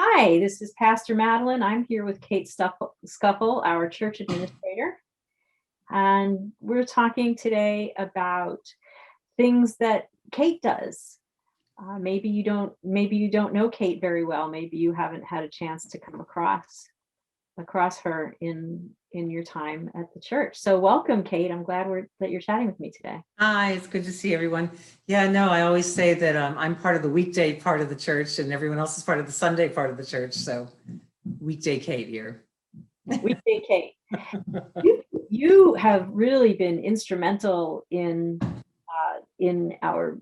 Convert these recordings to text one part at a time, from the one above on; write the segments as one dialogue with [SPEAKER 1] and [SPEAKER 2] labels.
[SPEAKER 1] Hi, this is Pastor Madelyn. I'm here with Kate Scuffle, our church administrator, and we're talking today about things that Kate does. Maybe you don't know Kate very well. Maybe you haven't had a chance to come across her in your time at the church. So welcome, Kate. I'm glad that you're chatting with me today.
[SPEAKER 2] Hi, it's good to see everyone. Yeah, no, I always say that I'm part of the weekday part of the church and everyone else is part of the Sunday part of the church. So weekday Kate here.
[SPEAKER 1] Weekday Kate. You have really been instrumental in our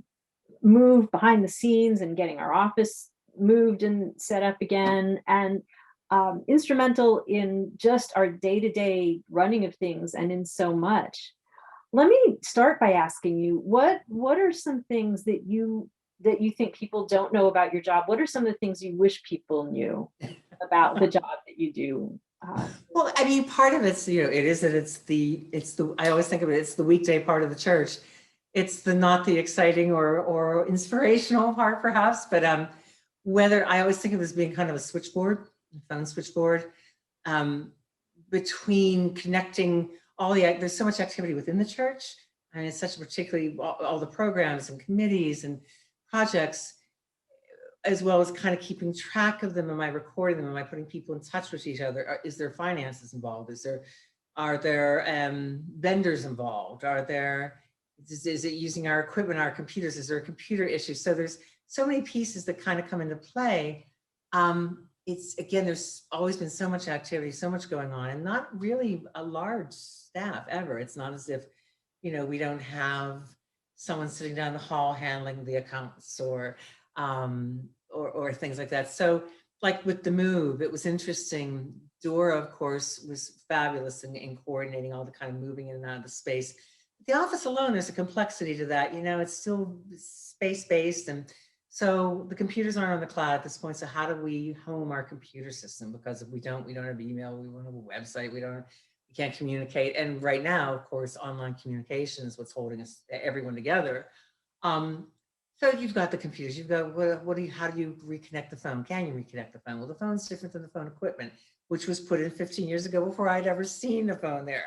[SPEAKER 1] move behind the scenes and getting our office moved and set up again, and instrumental in just our day-to-day running of things and in so much. Let me start by asking you, what are some things that you think people don't know about your job? What are some of the things you wish people knew about the job that you do?
[SPEAKER 2] Well, I mean, part of it's, I always think of it's the weekday part of the church. It's the not the exciting or inspirational part, perhaps, but whether I always think of it as being kind of a switchboard, phone switchboard, between connecting there's so much activity within the church. I mean, it's such particularly all the programs and committees and projects, as well as kind of keeping track of them. Am I recording them? Am I putting people in touch with each other? Is there finances involved? Are there vendors involved? Is it using our equipment, our computers? Is there a computer issue? So there's so many pieces that kind of come into play. There's always been so much activity, so much going on, and not really a large staff ever. It's not as if, we don't have someone sitting down the hall handling the accounts or things like that. So like with the move, it was interesting. Dora, of course, was fabulous in coordinating all the kind of moving in and out of the space. The office alone, there's a complexity to that. It's still space-based, and so the computers aren't on the cloud at this point. So how do we home our computer system? Because if we don't have email, we don't have a website, we can't communicate. And right now, of course, online communication is what's holding everyone together. So you've got the computers, you've got how do you reconnect the phone? Can you reconnect the phone? Well, the phone's different than the phone equipment, which was put in 15 years ago before I'd ever seen a phone there.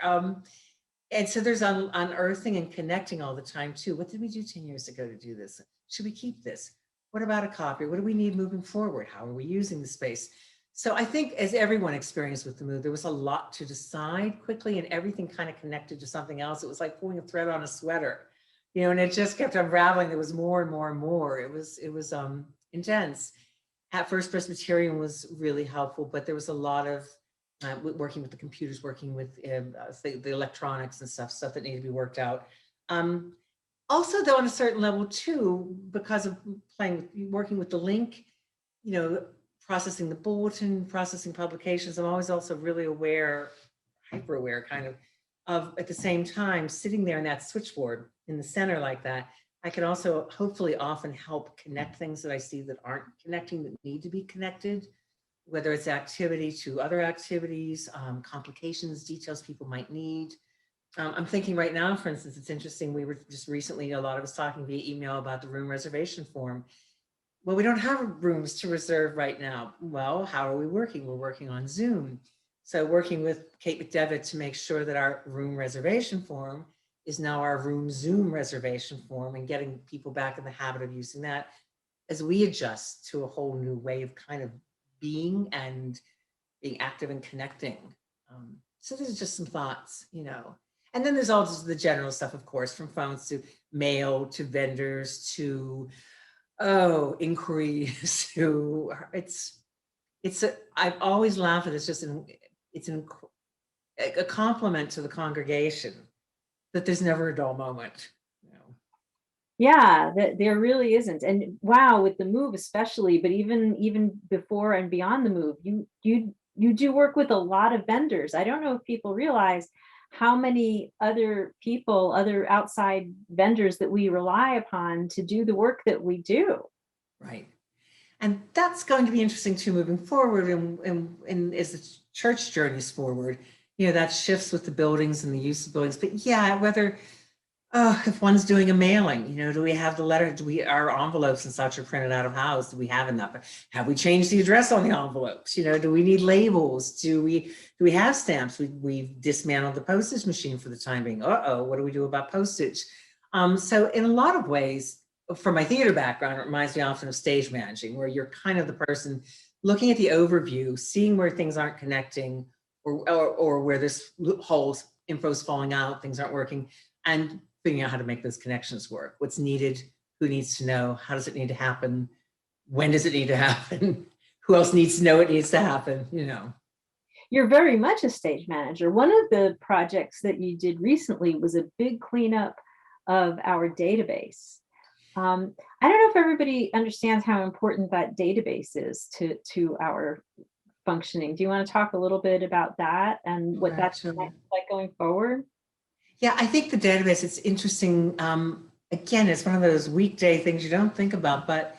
[SPEAKER 2] And so there's unearthing and connecting all the time too. What did we do 10 years ago to do this? Should we keep this? What about a copy? What do we need moving forward? How are we using the space? So I think, as everyone experienced with the move, there was a lot to decide quickly, and everything kind of connected to something else. It was like pulling a thread on a sweater, and it just kept unraveling. There was more and more and more. It was intense. At first, Presbyterian was really helpful, but there was a lot of working with the computers, working with the electronics and stuff that needed to be worked out. Also, though, on a certain level too, because of working with the link, processing the bulletin, processing publications, I'm always also really hyper aware kind of at the same time, sitting there in that switchboard in the center like that, I can also hopefully often help connect things that I see that aren't connecting, that need to be connected, whether it's activity to other activities, complications, details people might need. I'm thinking right now, for instance, it's interesting. We were just recently, a lot of us talking via email about the room reservation form. Well, we don't have rooms to reserve right now. Well, how are we working? We're working on Zoom. So working with Kate McDevitt to make sure that our room reservation form is now our room Zoom reservation form, and getting people back in the habit of using that as we adjust to a whole new way of kind of being active and connecting. So there's just some thoughts, And then there's all just the general stuff, of course, from phones to mail to vendors to inquiries to I've always laughed at it's a compliment to the congregation that there's never a dull moment.
[SPEAKER 1] Yeah, there really isn't. And wow, with the move especially, but even before and beyond the move, you do work with a lot of vendors. I don't know if people realize how many other outside vendors that we rely upon to do the work that we do.
[SPEAKER 2] Right. And that's going to be interesting too, moving forward, and as the church journeys forward, that shifts with the buildings and the use of buildings. But yeah, whether If one's doing a mailing, you know, do we have the letter? Our envelopes and such are printed out of house? Do we have enough? Have we changed the address on the envelopes? You know, do we need labels? Do we have stamps? We've dismantled the postage machine for the time being. Uh-oh, what do we do about postage? So in a lot of ways, from my theater background, it reminds me often of stage managing, where you're kind of the person looking at the overview, seeing where things aren't connecting, or where there's loopholes, info's falling out, things aren't working, and figuring out how to make those connections work. What's needed, who needs to know, how does it need to happen, when does it need to happen, who else needs to know it needs to happen, you know.
[SPEAKER 1] You're very much a stage manager. One of the projects that you did recently was a big cleanup of our database. I don't know if everybody understands how important that database is to our functioning. Do you want to talk a little bit about that and what that's
[SPEAKER 2] Actually,
[SPEAKER 1] like going forward?
[SPEAKER 2] yeah, I think the database, it's interesting. Again, it's one of those weekday things you don't think about, but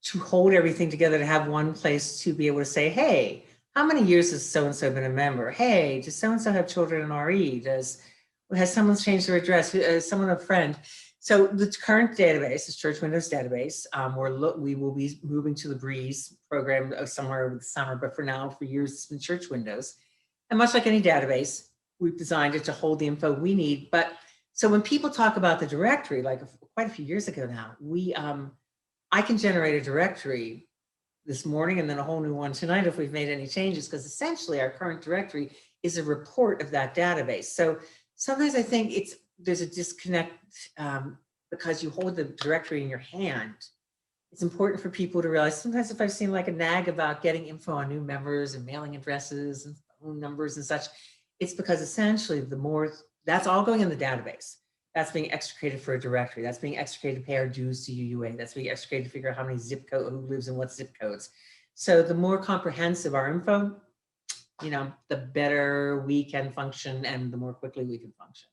[SPEAKER 2] to hold everything together, to have one place to be able to say, hey, how many years has so-and-so been a member? Hey, does so-and-so have children in RE? Has someone changed their address? Is someone a friend? So the current database is Church Windows database. We will be moving to the Breeze program somewhere over the summer, but for now, for years, it's been Church Windows. And much like any database, we've designed it to hold the info we need. But so when people talk about the directory, like quite a few years ago now, I can generate a directory this morning and then a whole new one tonight if we've made any changes, because essentially our current directory is a report of that database. So sometimes I think there's a disconnect because you hold the directory in your hand. It's important for people to realize sometimes if I've seen like a nag about getting info on new members and mailing addresses and phone numbers and such, it's because essentially that's all going in the database. That's being extricated for a directory. That's being extricated to pay our dues to UUA. That's being extricated to figure out how many zip code, who lives in what zip codes. So the more comprehensive our info, you know, the better we can function and the more quickly we can function.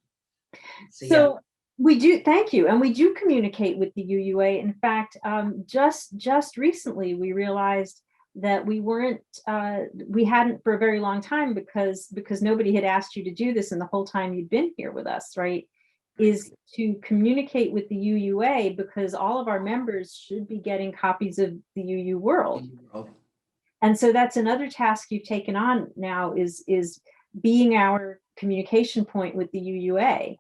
[SPEAKER 2] So yeah.
[SPEAKER 1] So we do, thank you. And we do communicate with the UUA. In fact, just recently, we realized that we hadn't for a very long time because nobody had asked you to do this and the whole time you'd been here with us, right? Is to communicate with the UUA, because all of our members should be getting copies of the UU World. And so that's another task you've taken on now, is being our communication point with the UUA.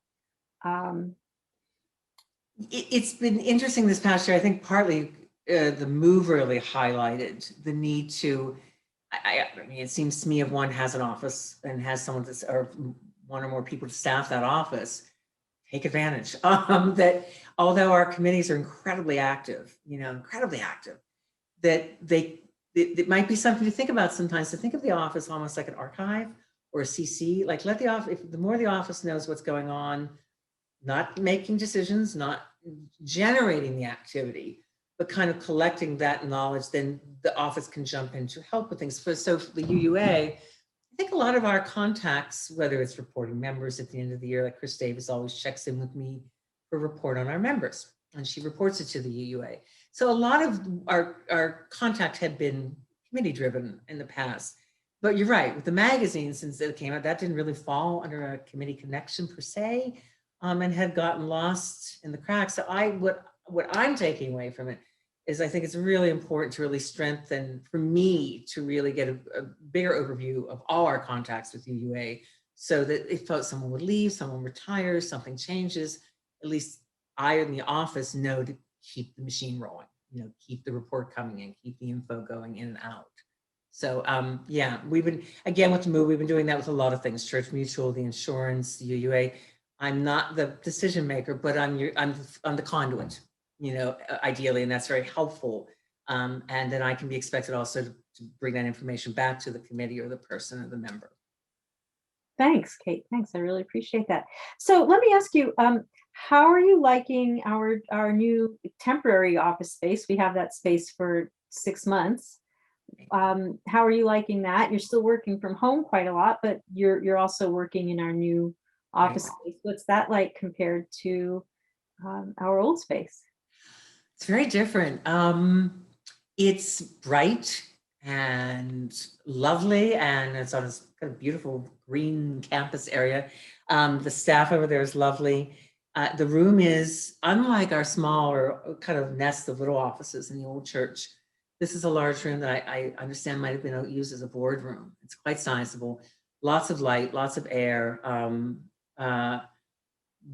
[SPEAKER 2] It's been interesting this past year. I think partly the move really highlighted the need to, I mean, it seems to me if one has an office and has someone or one or more people to staff that office, take advantage. That although our committees are incredibly active, that it might be something to think about sometimes, to think of the office almost like an archive or a CC. Like let the office, if the more the office knows what's going on, not making decisions, not generating the activity, but kind of collecting that knowledge, then the office can jump in to help with things. So for the UUA, I think a lot of our contacts, whether it's reporting members at the end of the year, like Chris Davis always checks in with me for a report on our members, and she reports it to the UUA. So a lot of our contact had been committee driven in the past. But you're right, with the magazine, since it came out, that didn't really fall under a committee connection per se, and had gotten lost in the cracks. So what I'm taking away from it is I think it's really important to really strengthen, for me to really get a bigger overview of all our contacts with UUA, so that if someone would leave, someone retires, something changes, at least I in the office know to keep the machine rolling, keep the report coming in, keep the info going in and out. So yeah, we've been, again, with the move, we've been doing that with a lot of things, Church Mutual, the insurance, the UUA. I'm not the decision maker, but I'm the conduit, ideally, and that's very helpful. And then I can be expected also to bring that information back to the committee or the person or the member.
[SPEAKER 1] Thanks, Kate. Thanks. I really appreciate that. So let me ask you, how are you liking our new temporary office space? We have that space for 6 months. How are you liking that? You're still working from home quite a lot, but you're also working in our new office space. What's that like compared to our old space?
[SPEAKER 2] It's very different. It's bright and lovely, and it's on this kind of beautiful green campus area. The staff over there is lovely. The room is unlike our smaller kind of nest of little offices in the old church. This is a large room that I understand might have been used as a boardroom. It's quite sizable, lots of light, lots of air,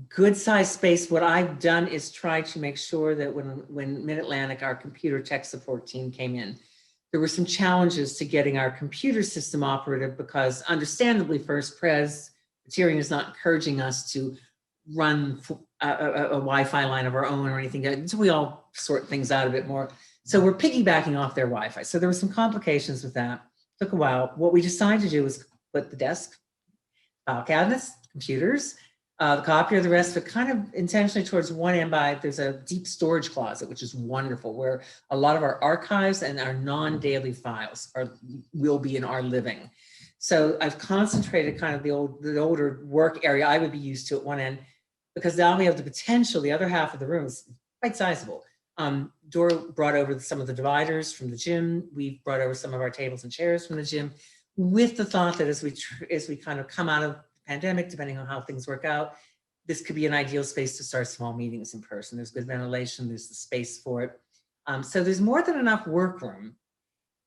[SPEAKER 2] good sized space. What I've done is try to make sure that when Mid-Atlantic, our computer tech support team came in, there were some challenges to getting our computer system operative because understandably First Presbyterian is not encouraging us to run a Wi-Fi line of our own or anything until we all sort things out a bit more. So we're piggybacking off their Wi-Fi. So there were some complications with that. Took a while. What we decided to do was put the desk, file cabinets, computers, the copier, the rest of it kind of intentionally towards one end there's a deep storage closet, which is wonderful, where a lot of our archives and our non-daily files will be in our living. So I've concentrated kind of the older work area I would be used to at one end, because now we have the potential, the other half of the room is quite sizable. Dora brought over some of the dividers from the gym. We've brought over some of our tables and chairs from the gym, with the thought that as we kind of come out of the pandemic, depending on how things work out, this could be an ideal space to start small meetings in person. There's good ventilation, there's the space for it. So there's more than enough workroom.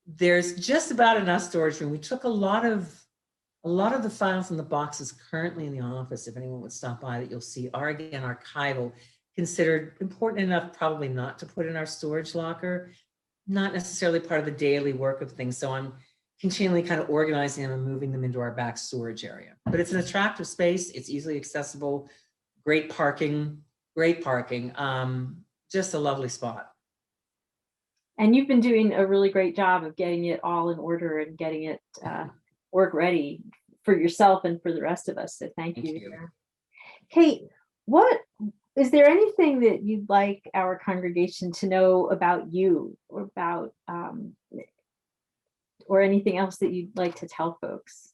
[SPEAKER 2] There's just about enough storage room. We took a lot of the files and the boxes currently in the office, if anyone would stop by, that you'll see are again archival, considered important enough probably not to put in our storage locker, not necessarily part of the daily work of things. So I'm continually kind of organizing them and moving them into our back storage area. But it's an attractive space. It's easily accessible, great parking, just a lovely spot.
[SPEAKER 1] And you've been doing a really great job of getting it all in order and getting it work ready for yourself and for the rest of us. So thank you. Kate, is there anything that you'd like our congregation to know about you, or about or anything else that you'd like to tell folks?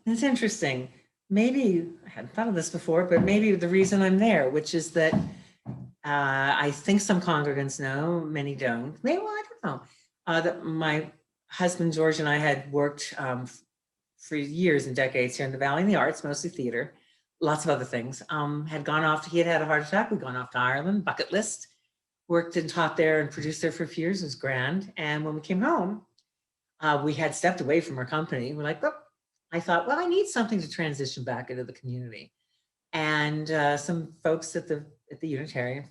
[SPEAKER 2] It's interesting. Maybe I hadn't thought of this before, but maybe the reason I'm there, which is that I think some congregants know, many don't. Maybe, well, I don't know. That my husband George and I had worked for years and decades here in the Valley in the arts, mostly theater, lots of other things. Had gone off. He had had a heart attack. We'd gone off to Ireland, bucket list. Worked and taught there and produced there for a few years. It was grand. And when we came home, we had stepped away from our company. We're like, oh, I thought, well, I need something to transition back into the community. And some folks at the Unitarian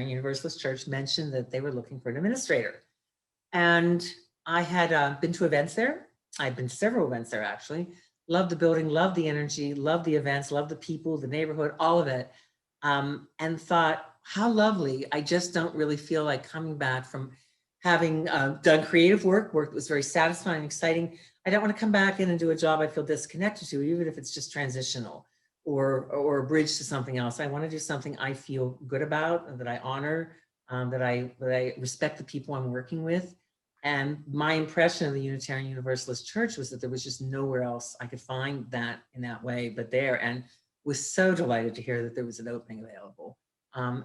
[SPEAKER 2] Universalist Church mentioned that they were looking for an administrator. And I had been to events there. I'd been to several events there, actually. Loved the building, loved the energy, loved the events, loved the people, the neighborhood, all of it. And thought, how lovely. I just don't really feel like coming back from having done creative work that was very satisfying and exciting. I don't want to come back in and do a job I feel disconnected to, even if it's just transitional or a bridge to something else. I want to do something I feel good about, that I honor, that I respect the people I'm working with. And my impression of the Unitarian Universalist Church was that there was just nowhere else I could find that in that way but there, and was so delighted to hear that there was an opening available.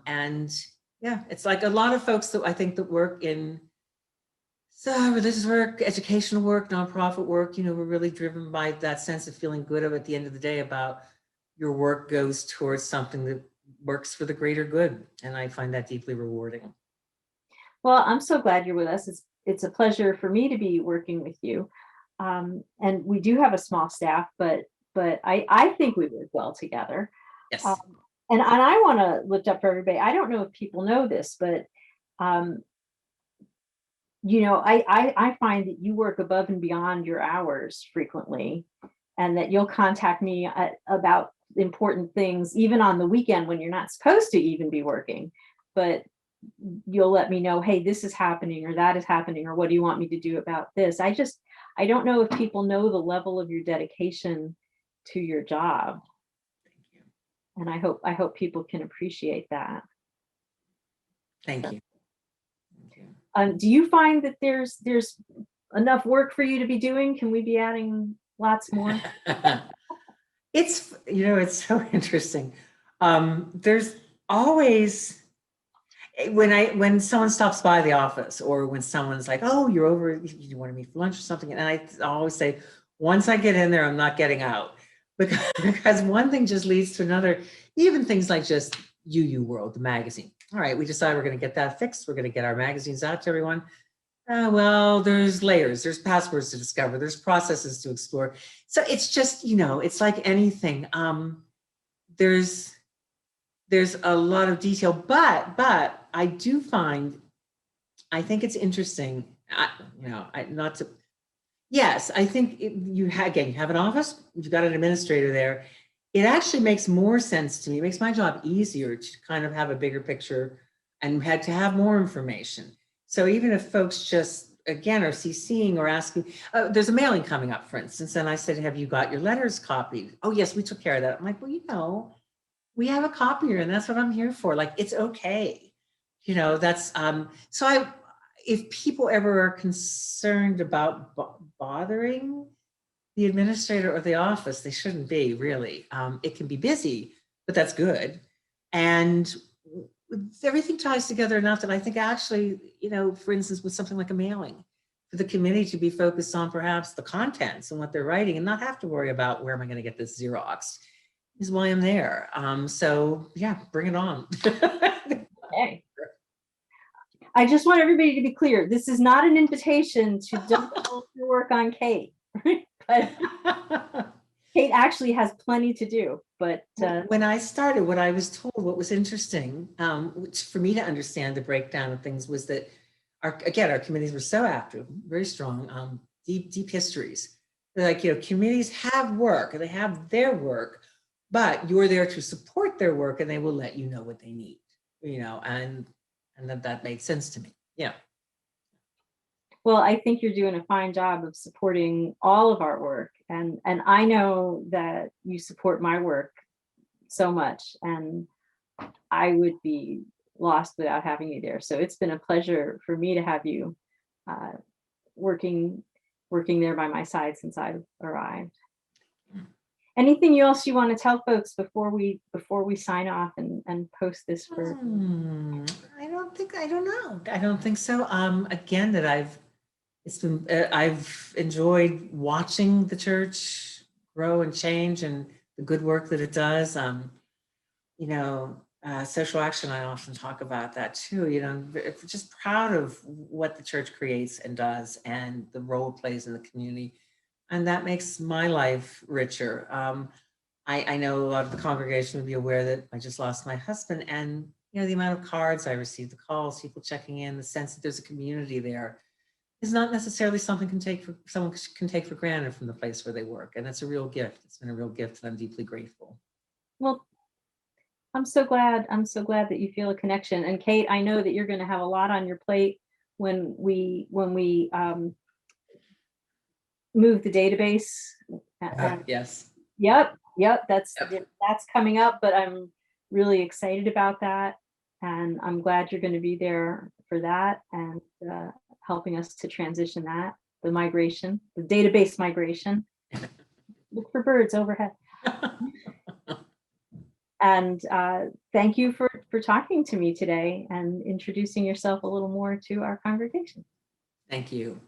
[SPEAKER 2] And yeah, it's like a lot of folks that I think that work in religious work, educational work, nonprofit work, we're really driven by that sense of feeling good at the end of the day about your work goes towards something that works for the greater good. And I find that deeply rewarding.
[SPEAKER 1] Well, I'm so glad you're with us. It's a pleasure for me to be working with you. And we do have a small staff, but I think we work well together.
[SPEAKER 2] Yes.
[SPEAKER 1] And I want to lift up for everybody. I don't know if people know this, but I find that you work above and beyond your hours frequently, and that you'll contact me about important things, even on the weekend when you're not supposed to even be working, but you'll let me know, hey, this is happening or that is happening, or what do you want me to do about this? I don't know if people know the level of your dedication to your job.
[SPEAKER 2] Thank you.
[SPEAKER 1] And I hope people can appreciate that.
[SPEAKER 2] Thank you.
[SPEAKER 1] Do you find that there's enough work for you to be doing? Can we be adding lots more?
[SPEAKER 2] It's so interesting. There's always, when someone stops by the office, or when someone's like, oh, you're over, you want to meet for lunch or something, and I always say, once I get in there, I'm not getting out. because one thing just leads to another. Even things like just UU World, the magazine. All right, we decide we're going to get that fixed. We're going to get our magazines out to everyone. Well, there's layers, there's passwords to discover, there's processes to explore. So it's just, it's like anything. There's a lot of detail, but I do find, I think it's interesting. Yes, I think you have an office, you've got an administrator there. It actually makes more sense to me. It makes my job easier to kind of have a bigger picture and had to have more information. So even if folks just, again, are CCing or asking, there's a mailing coming up, for instance, and I said, have you got your letters copied? Oh, yes, we took care of that. I'm like, well, we have a copier and that's what I'm here for. Like, it's okay. That's, if people ever are concerned about bothering the administrator or the office, they shouldn't be, really. It can be busy, but that's good. And everything ties together enough that I think actually, for instance, with something like a mailing, for the committee to be focused on perhaps the contents and what they're writing and not have to worry about where am I going to get this Xerox is why I'm there. So yeah, bring it on.
[SPEAKER 1] Okay. I just want everybody to be clear. This is not an invitation to dump all your work on Kate, but Kate actually has plenty to do. But
[SPEAKER 2] when I started, what I was told, what was interesting, which for me to understand the breakdown of things was that our committees were so active, very strong, deep histories. They're like, committees have work and they have their work, but you're there to support their work and they will let you know what they need, and that made sense to me. Yeah.
[SPEAKER 1] Well, I think you're doing a fine job of supporting all of our work. And I know that you support my work so much, and I would be lost without having you there. So it's been a pleasure for me to have you working there by my side since I've arrived. Anything else you want to tell folks before we sign off and post this for?
[SPEAKER 2] I don't think so. Again, that I've enjoyed watching the church grow and change and the good work that it does. Social action, I often talk about that too. Just proud of what the church creates and does and the role it plays in the community. And that makes my life richer. I know a lot of the congregation would be aware that I just lost my husband, and the amount of cards I received, the calls, people checking in, the sense that there's a community there is not necessarily something someone can take for granted from the place where they work. And it's a real gift. It's been a real gift, and I'm deeply grateful.
[SPEAKER 1] Well, I'm so glad that you feel a connection. And Kate, I know that you're going to have a lot on your plate when we move the database.
[SPEAKER 2] Yes.
[SPEAKER 1] Yep. That's coming up, but I'm really excited about that. And I'm glad you're going to be there for that and helping us to transition that, the database migration. Look for birds overhead. And thank you for talking to me today and introducing yourself a little more to our congregation.
[SPEAKER 2] Thank you.